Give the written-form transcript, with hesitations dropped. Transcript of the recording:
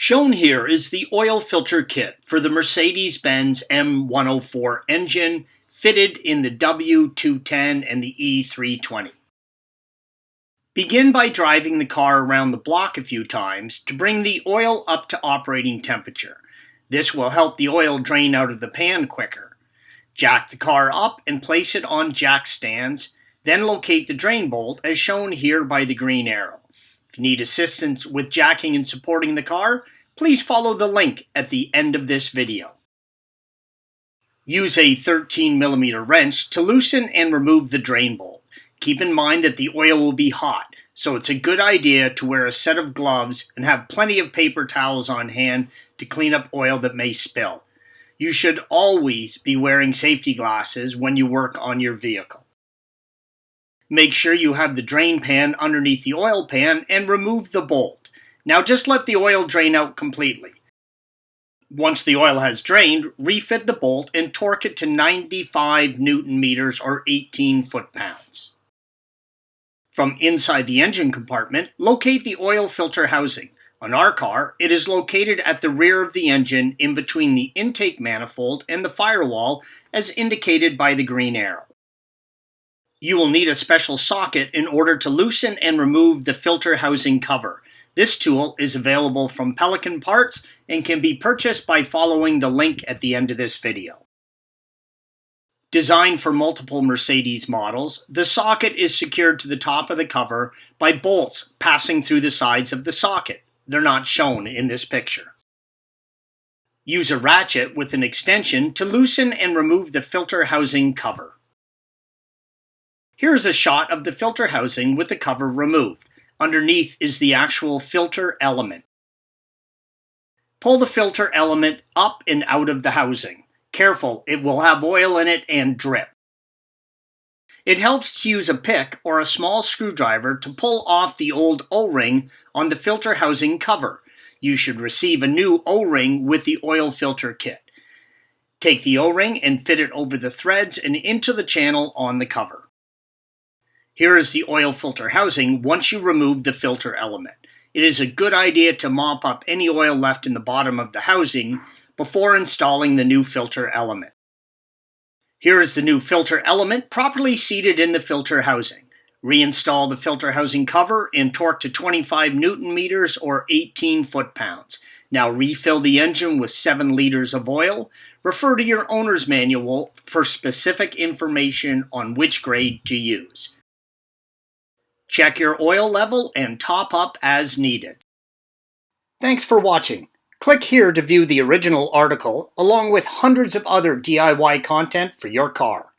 Shown here is the oil filter kit for the Mercedes Benz M104 engine fitted in the W210 and the E320. Begin by driving the car around the block a few times to bring the oil up to operating temperature. This will help the oil drain out of the pan quicker. Jack the car up and place it on jack stands, then locate the drain bolt as shown here by the green arrow. If you need assistance with jacking and supporting the car, please follow the link at the end of this video. Use a 13mm wrench to loosen and remove the drain bolt. Keep in mind that the oil will be hot, so it's a good idea to wear a set of gloves and have plenty of paper towels on hand to clean up oil that may spill. You should always be wearing safety glasses when you work on your vehicle. Make sure you have the drain pan underneath the oil pan and remove the bolt. Now just let the oil drain out completely. Once the oil has drained, refit the bolt and torque it to 95 Newton meters or 18 foot-pounds. From inside the engine compartment, locate the oil filter housing. On our car, it is located at the rear of the engine in between the intake manifold and the firewall as indicated by the green arrow. You will need a special socket in order to loosen and remove the filter housing cover. This tool is available from Pelican Parts and can be purchased by following the link at the end of this video. Designed for multiple Mercedes models, the socket is secured to the top of the cover by bolts passing through the sides of the socket. They're not shown in this picture. Use a ratchet with an extension to loosen and remove the filter housing cover. Here's a shot of the filter housing with the cover removed. Underneath is the actual filter element. Pull the filter element up and out of the housing. Careful, it will have oil in it and drip. It helps to use a pick or a small screwdriver to pull off the old O-ring on the filter housing cover. You should receive a new O-ring with the oil filter kit. Take the O-ring and fit it over the threads and into the channel on the cover. Here is the oil filter housing once you remove the filter element. It is a good idea to mop up any oil left in the bottom of the housing before installing the new filter element. Here is the new filter element properly seated in the filter housing. Reinstall the filter housing cover and torque to 25 Newton meters or 18 foot-pounds. Now refill the engine with 7 liters of oil. Refer to your owner's manual for specific information on which grade to use. Check your oil level and top up as needed. Thanks for watching. Click here to view the original article along with hundreds of other DIY content for your car.